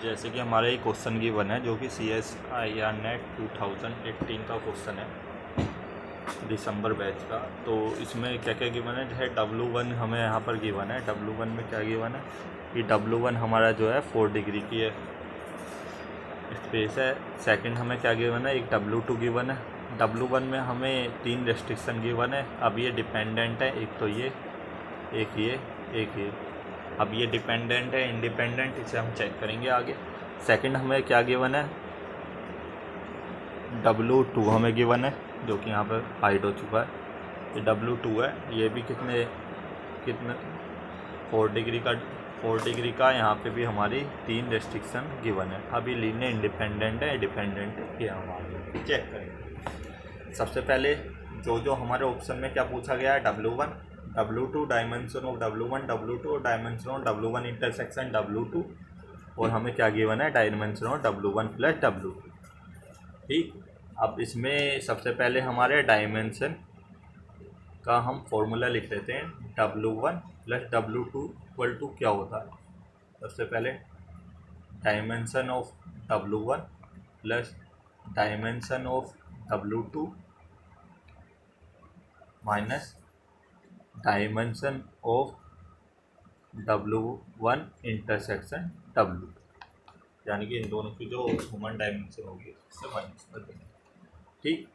जैसे कि हमारा एक क्वेश्चन गिवन है जो कि CSIR नेट 2018 का क्वेश्चन है दिसंबर बैच का। तो इसमें क्या क्या गिवन है, जैसे W1 हमें यहाँ पर गिवन है। W1 में क्या गिवन है कि W1 हमारा जो है 4 डिग्री की है स्पेस है। सेकंड हमें क्या गिवन है, एक W2 गिवन है। W1 में हमें 3 रेस्ट्रिक्शन गिवन है। अब ये डिपेंडेंट है, एक तो ये, एक ये, एक ये। अब ये डिपेंडेंट है इंडिपेंडेंट, इसे हम चेक करेंगे आगे। सेकंड हमें क्या गिवन है, W2 हमें गिवन है जो कि यहाँ पर हाइड हो चुका है। ये W2 है, ये भी कितने कितने 4 डिग्री का यहाँ पे भी हमारी 3 रेस्ट्रिक्शन गिवन है। अब ये लीनियर इंडिपेंडेंट है डिपेंडेंट है, ये हम आगे चेक करेंगे। सबसे पहले जो हमारे ऑप्शन में क्या पूछा गया है, W1 W2 dimension of W1 W2 और dimension of W1 intersection W2, और हमें क्या गिवन है, dimension of W1 plus W2। ठीक, अब इसमें सबसे पहले हमारे डायमेंशन का हम फॉर्मूला लिख लेते हैं। W1 plus W2 equal to क्या होता है, सबसे पहले dimension of W1 plus dimension of W2 minus dimension of W1 intersection W, यानी कि इन दोनों की जो ह्यूमन डायमेंशन होगी उससे माइनस कर देंगे। ठीक,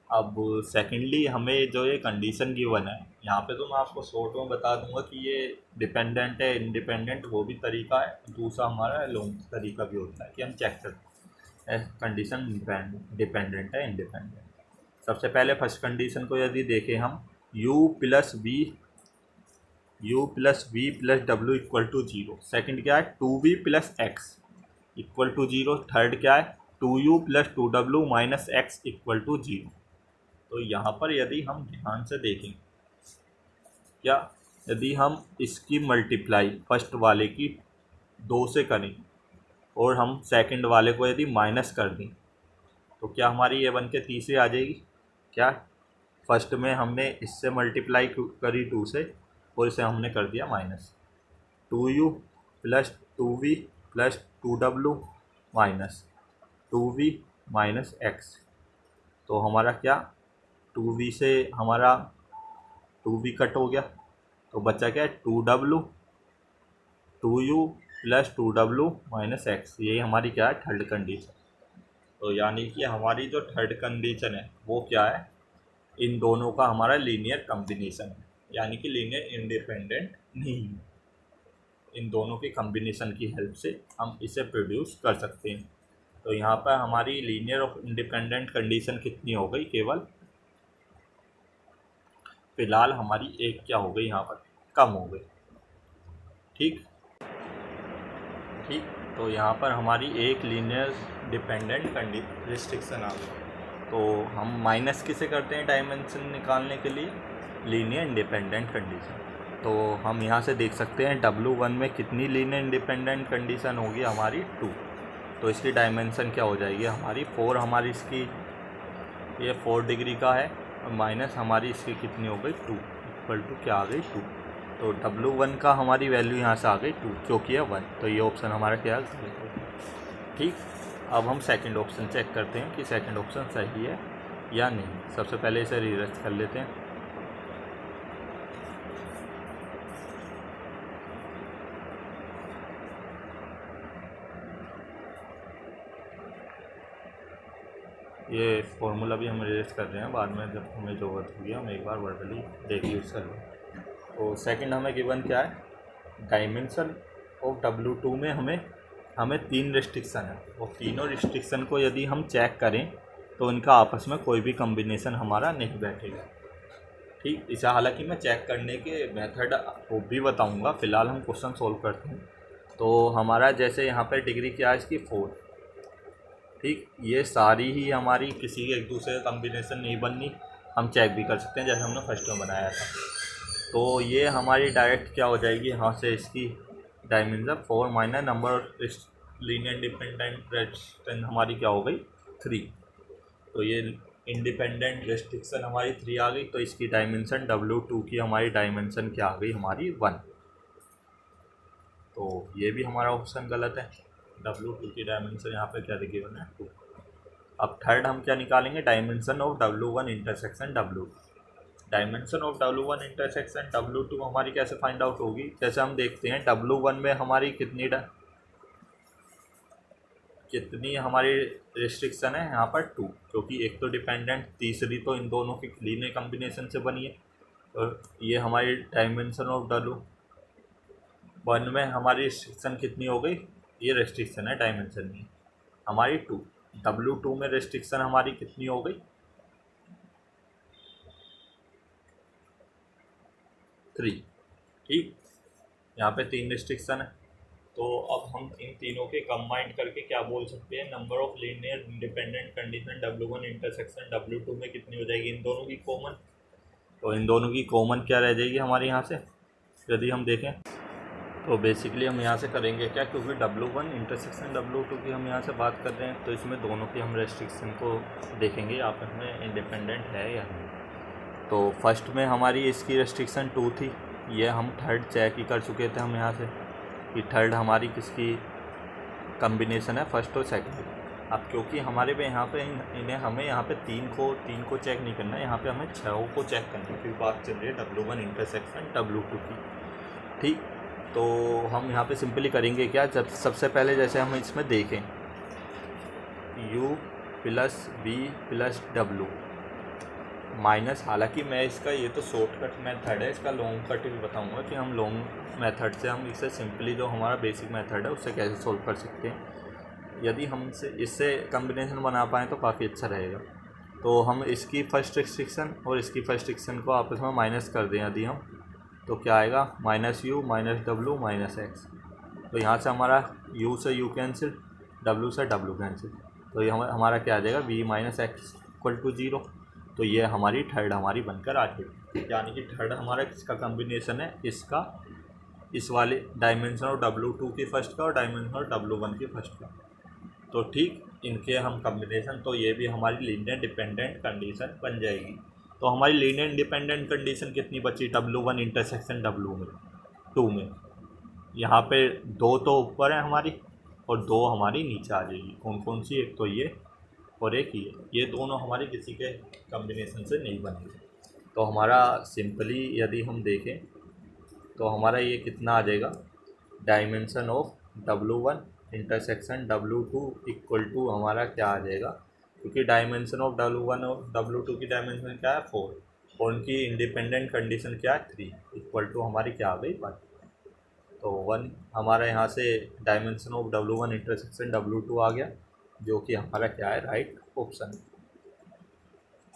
अब सेकेंडली हमें जो ये कंडीशन गिवन है, यहाँ पे तो मैं आपको शॉर्ट में बता दूंगा कि ये डिपेंडेंट है इंडिपेंडेंट, वो भी तरीका है। दूसरा हमारा लॉन्ग तरीका भी होता है कि हम चेक करते हैं कंडीशन डिपेंडेंट है इंडिपेंडेंट। सबसे पहले फर्स्ट कंडीशन को यदि देखें हम, u plus V plus W equal to 0। Second क्या है, 2v plus X equal to 0। Third क्या है, 2u plus 2w minus X equal to 0। तो यहाँ पर यदि हम ध्यान से देखें, क्या यदि हम इसकी मल्टीप्लाई फर्स्ट वाले की 2 से करें और हम सेकंड वाले को यदि माइनस कर दें, तो क्या हमारी ये बन के तीसरी आ जाएगी। क्या, फर्स्ट में हमने इससे मल्टीप्लाई करी 2 से और इसे हमने कर दिया minus. 2u plus 2v plus 2w minus 2v minus x. तो हमारा क्या, 2v से हमारा 2v कट हो गया, तो बचा क्या है 2w 2u plus 2w minus x. यही हमारी क्या है, थर्ड कंडीशन। तो यानी कि हमारी जो थर्ड कंडीशन है वो क्या है, इन दोनों का हमारा लीनियर कॉम्बिनेशन है, यानी कि लीनियर इंडिपेंडेंट नहीं है। इन दोनों की कॉम्बिनेशन की हेल्प से हम इसे प्रोड्यूस कर सकते हैं। तो यहाँ पर हमारी लीनियर और इंडिपेंडेंट कंडीशन कितनी हो गई, केवल फिलहाल हमारी एक क्या हो गई, यहाँ पर कम हो गई। ठीक, तो यहाँ पर हमारी एक लीनियर डिपेंडेंट रिस्ट्रिक्शन आ गई। तो हम माइनस किसे करते हैं डायमेंशन निकालने के लिए, लीनियर इंडिपेंडेंट कंडीशन। तो हम यहाँ से देख सकते हैं W1 में कितनी लीनियर इंडिपेंडेंट कंडीशन होगी, हमारी 2। तो इसकी डायमेंशन क्या हो जाएगी हमारी 4। हमारी इसकी ये 4 डिग्री का है, और माइनस हमारी इसकी कितनी हो गई 2 इक्वल टू क्या आ गई 2। तो W1 का हमारी वैल्यू यहाँ से आ गई 2, क्योंकि है 1। तो ये ऑप्शन हमारा क्या है। ठीक, अब हम सेकंड ऑप्शन चेक करते हैं कि सेकंड ऑप्शन सही है या नहीं। सबसे पहले इसे रीअरेंज कर लेते हैं। ये फॉर्मूला भी हम रीअरेंज कर रहे हैं, बाद में जब हमें ज़रूरत होगी हम एक बार वर्बली देख यूज़ कर लें। तो सेकंड हमें गिवन क्या है, डायमेंशन ऑफ W2 में हमें 3 रिस्ट्रिक्शन है, और तीनों रिस्ट्रिक्शन को यदि हम चेक करें तो इनका आपस में कोई भी कॉम्बिनेशन हमारा नहीं बैठेगा। ठीक, इसे हालांकि मैं चेक करने के मेथड वो भी बताऊंगा, फ़िलहाल हम क्वेश्चन सोल्व करते हैं। तो हमारा जैसे यहाँ पर डिग्री क्या है इसकी 4। ठीक, ये सारी ही हमारी किसी एक दूसरे का कॉम्बिनेशन नहीं बननी, हम चेक भी कर सकते हैं जैसे हमने फर्स्ट में बनाया था। तो ये हमारी डायरेक्ट क्या हो जाएगी, यहाँ से इसकी dimension 4 minus number linear independent restriction हमारी क्या हो गई 3। तो ये इंडिपेंडेंट रेस्ट्रिक्शन हमारी 3 आ गई, तो इसकी डायमेंशन W2 की हमारी डायमेंशन क्या आ गई हमारी 1। तो ये भी हमारा ऑप्शन गलत है। W2 की डायमेंशन यहाँ पे क्या गिवन है 2। अब थर्ड हम क्या निकालेंगे, dimension of W1 intersection W2। Dimension of W1 intersection W2 हमारी कैसे फाइंड आउट होगी, जैसे हम देखते हैं W1 में हमारी कितनी हमारी रिस्ट्रिक्शन है यहाँ पर 2, क्योंकि एक तो डिपेंडेंट, तीसरी तो इन दोनों की लीनियर कॉम्बिनेशन से बनी है। और ये हमारी डायमेंशन ऑफ W1 में हमारी रिस्ट्रिक्शन कितनी हो गई, ये रिस्ट्रिक्शन है डायमेंशन में हमारी 2। W2 में रिस्ट्रिक्शन हमारी कितनी हो गई 3। ठीक, यहाँ पे 3 रिस्ट्रिक्शन है। तो अब हम इन तीनों के कंबाइंड करके क्या बोल सकते हैं, number of linear independent condition W1 intersection W2 में कितनी हो जाएगी, इन दोनों की कॉमन। तो इन दोनों की कॉमन क्या रह जाएगी हमारे यहाँ से, यदि हम देखें तो बेसिकली हम यहाँ से करेंगे क्या, क्योंकि W1 इंटरसेक्शन W2 की हम यहाँ से बात कर रहे हैं, तो इसमें दोनों की हम रेस्ट्रिक्शन को देखेंगे आपस में इंडिपेंडेंट है या नहीं। तो फर्स्ट में हमारी इसकी रेस्ट्रिक्शन 2 थी, ये हम थर्ड चेक ही कर चुके थे हम यहाँ से कि थर्ड हमारी किसकी कॉम्बिनेशन है, फर्स्ट और सेकंड। अब क्योंकि हमारे पे यहाँ पे हमें यहाँ पे तीन को चेक नहीं करना है, यहाँ पे हमें 6 को चेक करना है, क्योंकि बात चल रही है W1 इंटरसेक्शन W2 की। ठीक, तो हम यहाँ पे सिंपली करेंगे क्या, जब सबसे पहले जैसे हम इसमें देखें U plus B plus W minus, हालांकि मैं इसका ये तो शॉर्टकट मेथड है, इसका लॉन्ग कट भी बताऊंगा कि हम लॉन्ग मेथड से हम इसे सिंपली जो हमारा बेसिक मेथड है उससे कैसे सोल्व कर सकते हैं। यदि हम इससे कॉम्बिनेशन बना पाएँ तो काफ़ी अच्छा रहेगा। तो हम इसकी फर्स्ट रिस्ट्रिक्शन और इसकी फर्स्ट रिस्ट्रिक्शन को आपस में माइनस कर दें यदि हम, तो क्या आएगा -U -W -X। तो यहाँ से हमारा U से U कैंसिल, W से W कैंसिल, तो ये हमारा क्या आ जाएगा V -X = 0। तो ये हमारी थर्ड हमारी बनकर आ जाएगी, यानी कि थर्ड हमारा किसका कॉम्बिनेशन है, इसका इस वाले डायमेंशन ऑफ W2 की फर्स्ट का और डायमेंशन ऑफ W1 की फर्स्ट का। तो ठीक, इनके हम कॉम्बिनेशन, तो ये भी हमारी लीनियर डिपेंडेंट कंडीशन बन जाएगी। तो हमारी लीनियर इंडिपेंडेंट कंडीशन कितनी बची W1 इंटरसेक्शन W2 में, यहाँ पे 2 तो ऊपर है हमारी और 2 हमारी नीचे आ जाएगी। कौन कौन सी, एक तो ये और एक ये दोनों हमारे किसी के कॉम्बिनेशन से नहीं बनेंगे। तो हमारा सिंपली यदि हम देखें तो हमारा ये कितना आ जाएगा, dimension of W1 intersection W2 = हमारा क्या आ जाएगा, क्योंकि डायमेंशन ऑफ W1 और W2 की डायमेंशन क्या है 4 और उनकी इंडिपेंडेंट कंडीशन क्या है 3 = हमारी क्या आ गई 1। तो 1 हमारा यहाँ से dimension of W1 intersection W2 आ गया, जो कि हमारा क्या है राइट ऑप्शन।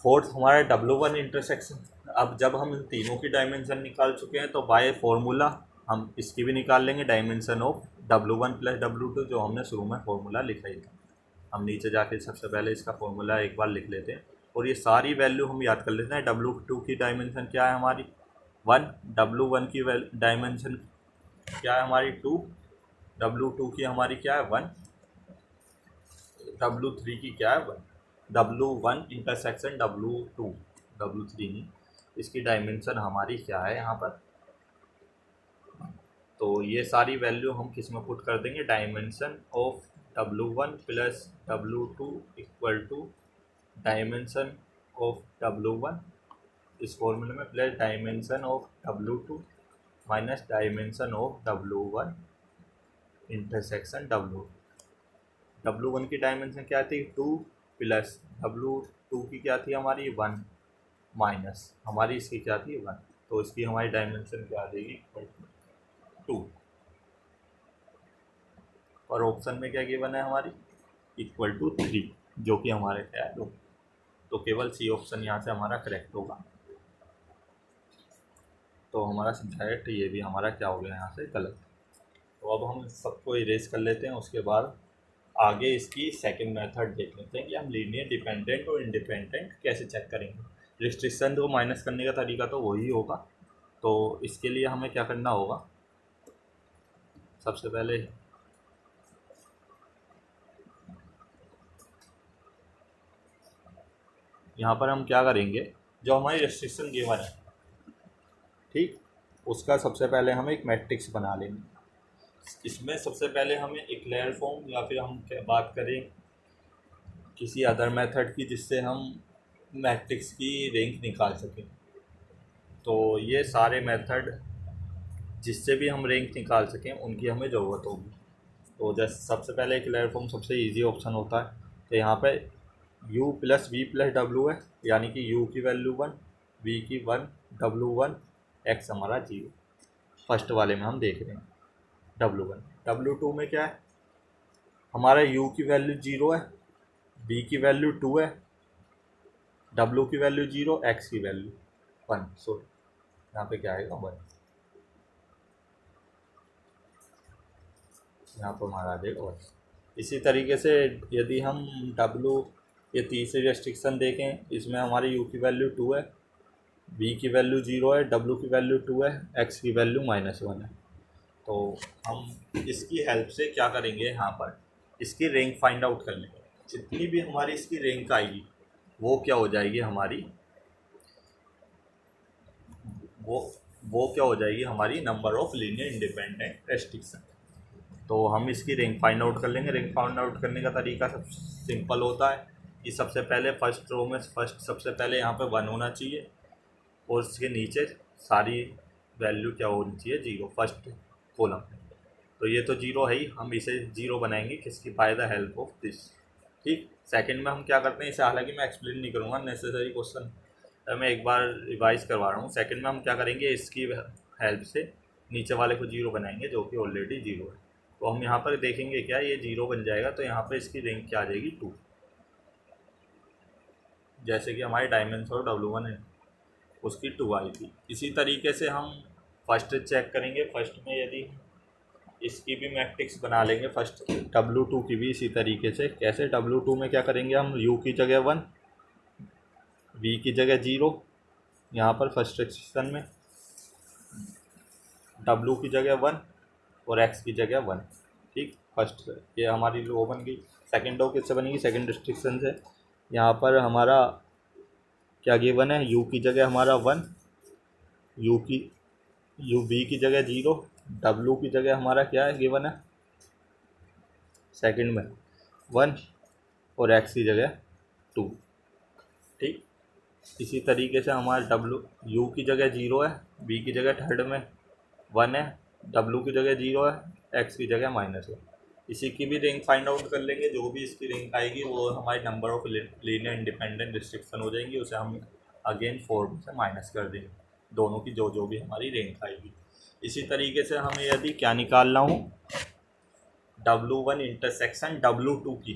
फोर्थ हमारा W1 इंटरसेक्शन। अब जब हम इन तीनों की डायमेंशन निकाल चुके हैं तो बाय फॉर्मूला हम इसकी भी निकाल लेंगे, डायमेंशन ऑफ W1 + W2, जो हमने शुरू में फॉर्मूला लिखा ही था। हम नीचे जाके सबसे पहले इसका फॉर्मूला एक बार लिख लेते हैं और ये सारी वैल्यू हम याद कर लेते हैं। W2 की डायमेंशन क्या है हमारी 1, W1 की डायमेंशन क्या है हमारी 2, W2 की हमारी क्या है 1, W3 की क्या है 1, W1 इंटरसेक्शन W2, W3 नहीं, इसकी डायमेंशन हमारी क्या है यहाँ पर। तो ये सारी वैल्यू हम किस में पुट कर देंगे, dimension of W1 + W2 = dimension of W1 इस फॉर्मूले में plus dimension of W2 minus dimension of W1 intersection W1 की डायमेंशन क्या थी 2 प्लस W2 की क्या थी हमारी 1 माइनस हमारी इसकी क्या थी 1, तो इसकी हमारी डायमेंशन क्या आ जाएगी 2। और ऑप्शन में क्या गिवन है हमारी =3, जो कि हमारे क्या है 2। तो केवल सी ऑप्शन यहाँ से हमारा करेक्ट होगा। तो हमारा सब्जेक्ट ये भी हमारा क्या हो गया यहाँ से गलत। तो अब हम सबको इरेज कर लेते हैं, उसके बाद आगे इसकी सेकंड मेथड देख लेते हैं कि हम लीनियर डिपेंडेंट और इंडिपेंडेंट कैसे चेक करेंगे। रिस्ट्रिक्शन को माइनस करने का तरीका तो वही होगा। तो इसके लिए हमें क्या करना होगा, सबसे पहले यहाँ पर हम क्या करेंगे, जो हमारी रिस्ट्रिक्शन गिवन है ठीक, उसका सबसे पहले हम एक मैट्रिक्स बना लेंगे। इसमें सबसे पहले हमें इक्लेयर फॉर्म या फिर हम बात करें किसी अदर मेथड की जिससे हम मैट्रिक्स की रैंक निकाल सकें, तो ये सारे मेथड जिससे भी हम रैंक निकाल सकें उनकी हमें ज़रूरत होगी। तो जैसे सबसे पहले इक्लेयर फॉर्म सबसे इजी ऑप्शन होता है। तो यहाँ पे u plus V plus W है, यानी कि u की वैल्यू 1, v की 1, w 1, x हमारा 0। फर्स्ट वाले में हम देख रहे हैं w 1। w 2 में क्या है, हमारा u की वैल्यू 0 है, v की वैल्यू 2 है, w की वैल्यू 0, x की वैल्यू 1। सो यहाँ पे क्या आएगा 1, यहाँ पर हमारा आ जाएगा 1। इसी तरीके से यदि हम w ये तीसरी रेस्ट्रिक्शन देखें, इसमें हमारी u की वैल्यू 2 है, v की वैल्यू 0 है, w की वैल्यू 2 है, x की वैल्यू -1 है। तो हम इसकी हेल्प से क्या करेंगे, यहाँ पर इसकी रैंक फाइंड आउट कर लेंगे। जितनी भी हमारी इसकी रैंक आएगी वो क्या हो जाएगी हमारी, वो क्या हो जाएगी हमारी number of linear independent restriction. तो हम इसकी रैंक फाइंड आउट कर लेंगे। रैंक फाइंड आउट करने का तरीका सब सिंपल होता है कि सबसे पहले फर्स्ट रो में सबसे पहले यहाँ पे 1 होना चाहिए और उसके नीचे सारी वैल्यू क्या होनी चाहिए, 0 फर्स्ट कॉलम में। तो ये तो 0 है ही, हम इसे 0 बनाएंगे किसकी, by the help of this. ठीक, सेकंड में हम क्या करते हैं, इसे हालांकि मैं एक्सप्लेन नहीं करूँगा, नेसेसरी क्वेश्चन मैं एक बार रिवाइज करवा रहा हूँ। सेकंड में हम क्या करेंगे, इसकी हेल्प से नीचे वाले को 0 बनाएंगे जो कि ऑलरेडी 0 है। तो हम यहाँ पर देखेंगे क्या ये 0 बन जाएगा, तो यहाँ पर इसकी रैंक क्या आ जाएगी 2, जैसे कि हमारी डायमेंशन और W1 है उसकी 2 आई थी। इसी तरीके से हम फर्स्ट चेक करेंगे। फर्स्ट में यदि इसकी भी मैट्रिक्स बना लेंगे फर्स्ट W2 की भी इसी तरीके से। कैसे, W2 में क्या करेंगे हम, u की जगह 1, v की जगह 0, यहाँ पर फर्स्ट सेक्शन में w की जगह 1 और x की जगह 1। ठीक, फर्स्ट ये हमारी रो बन गई। सेकंड रो किससे बनेगी, सेकंड रिस्ट्रिक्शन से। यहाँ पर हमारा क्या गिवन है, u की जगह हमारा 1, v की जगह 0, w की जगह हमारा क्या है गिवन है सेकंड में 1 और x की जगह 2। ठीक, इसी तरीके से हमारा u की जगह 0 है, v की जगह थर्ड में 1 है, w की जगह 0 है, x की जगह -1। इसी की भी रैंक फाइंड आउट कर लेंगे। जो भी इसकी रैंक आएगी वो हमारी number of linear independent restriction हो जाएंगी, उसे हम अगेन 4 से माइनस कर देंगे, दोनों की जो भी हमारी रैंक आएगी। इसी तरीके से हमें यदि क्या निकालना हो, W1 इंटरसेक्शन W2 की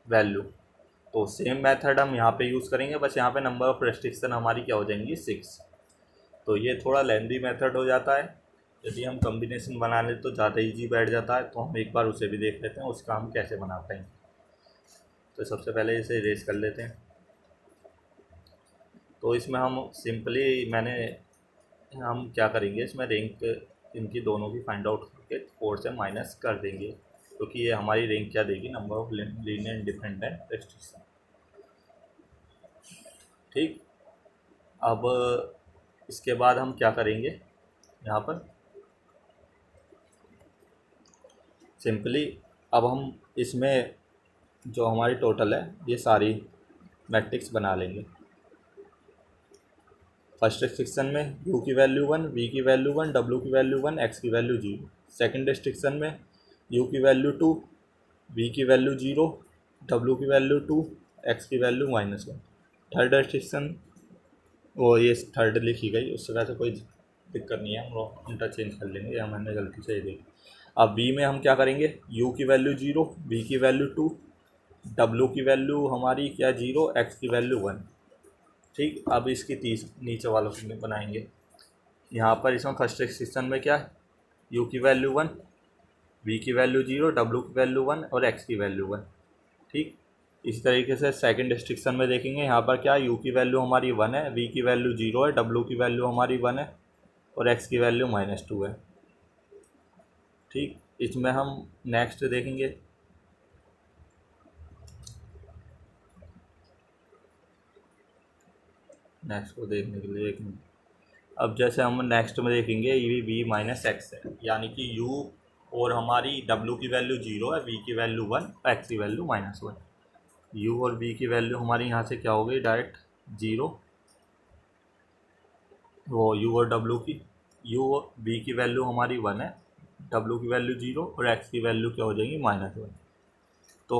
वैल्यू, तो सेम मेथड हम यहाँ पे यूज़ करेंगे, बस यहाँ पे नंबर ऑफ रेस्ट्रिक्शन हमारी क्या हो जाएंगी 6। तो ये थोड़ा लेंदी मेथड हो जाता है। यदि हम कम्बिनेशन बना लें तो ज़्यादा इजी बैठ जाता है, तो हम एक बार उसे भी देख लेते हैं उसका हम कैसे बनाते हैं। तो सबसे पहले इसे इरेज कर लेते हैं। तो इसमें हम सिंपली हम क्या करेंगे, इसमें रैंक इनकी दोनों की फाइंड आउट करके 4 से माइनस कर देंगे, क्योंकि तो ये हमारी रैंक क्या देगी, number of linear independent restriction. ठीक, अब इसके बाद हम क्या करेंगे, यहाँ पर सिंपली अब हम इसमें जो हमारी टोटल है ये सारी मैट्रिक्स बना लेंगे। फर्स्ट रिस्ट्रिक्शन में u की वैल्यू 1, v की वैल्यू 1, w की वैल्यू 1, x की वैल्यू 0। सेकंड रिस्ट्रिक्शन में u की वैल्यू 2, v की वैल्यू 0, w की वैल्यू 2, x की वैल्यू -1। थर्ड रिस्ट्रिक्शन वो ये थर्ड लिखी गई, उससे वैसे कोई दिक्कत नहीं है, हम लोग इंटरचेंज कर लेंगे, या मैंने गलती से देखी। अब v में हम क्या करेंगे, u की वैल्यू 0, v की वैल्यू 2, w की वैल्यू हमारी क्या 0, x की वैल्यू 1। ठीक, अब इसकी नीचे वालों को बनाएंगे। यहाँ पर इसमें फर्स्ट रिस्ट्रिक्शन में क्या है, u की वैल्यू 1, v की वैल्यू 0, w की वैल्यू 1 और x की वैल्यू 1। ठीक, इसी तरीके से सेकंड रिस्ट्रिक्शन में देखेंगे, यहाँ पर क्या u की वैल्यू हमारी 1 है, v की वैल्यू 0 है, w की वैल्यू हमारी 1 है और x की वैल्यू -2 है। ठीक, इसमें हम नेक्स्ट देखेंगे, नेक्स्ट को देखने के लिए एक मिनट। अब जैसे हम नेक्स्ट में देखेंगे, ये v - x है, यानी कि u और हमारी W की वैल्यू 0 है, V की वैल्यू 1, X की वैल्यू -1। U और V की वैल्यू हमारी यहाँ से क्या हो गई, डायरेक्ट 0, वो U और W की, U और V की वैल्यू हमारी 1 है, W की वैल्यू 0 और X की वैल्यू क्या हो जाएगी, -1। तो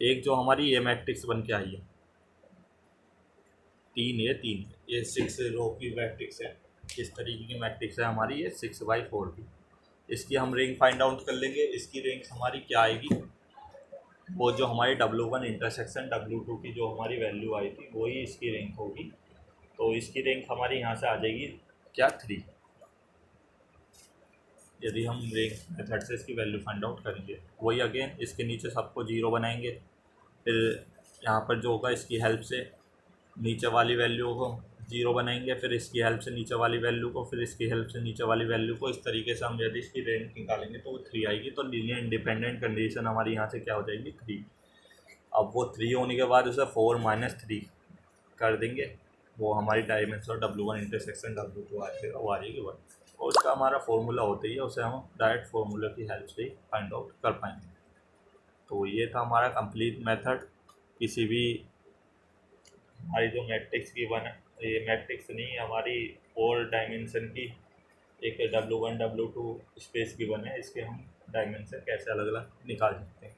एक जो हमारी ये मैट्रिक्स बन के आई है 3 ये 6 रो की मैट्रिक्स है। इस तरीके की मैट्रिक्स है हमारी ये 6/4 की। इसकी हम रैंक फाइंड आउट कर लेंगे। इसकी रैंक हमारी क्या आएगी, वो जो हमारी W1 इंटरसेक्शन W2 की जो हमारी वैल्यू आई थी वही इसकी रैंक होगी। तो इसकी रैंक हमारी यहाँ से आ जाएगी क्या, 3। यदि हम रैंक मेथड से इसकी वैल्यू फाइंड आउट करेंगे, वही अगेन इसके नीचे सबको 0 बनाएंगे, फिर यहाँ पर जो होगा इसकी हेल्प से नीचे वाली वैल्यू को 0 बनाएंगे, फिर इसकी हेल्प से नीचे वाली वैल्यू को, फिर इसकी हेल्प से नीचे वाली वैल्यू को। इस तरीके से हम यदि इसकी रैंक निकालेंगे तो वो 3 आएगी। तो लीनियर इंडिपेंडेंट कंडीशन हमारी यहाँ से क्या हो जाएगी, 3। अब वो 3 होने के बाद उसे 4 - 3 कर देंगे, वो हमारी डायमेंशन W1 इंटरसेक्शन W2 आएगा, वो आ जाएगी 1। और उसका हमारा फॉर्मूला होता ही है, उसे हम डायरेक्ट फार्मूला की हेल्प से ही फाइंड आउट कर पाएंगे। तो ये था हमारा कंप्लीट मेथड किसी भी हमारी जो मैट्रिक्स की बना, ये मैट्रिक्स नहीं हमारी 4 डायमेंशन की एक W1 W2 स्पेस की बने, इसके हम डायमेंशन कैसे अलग अलग निकाल सकते हैं।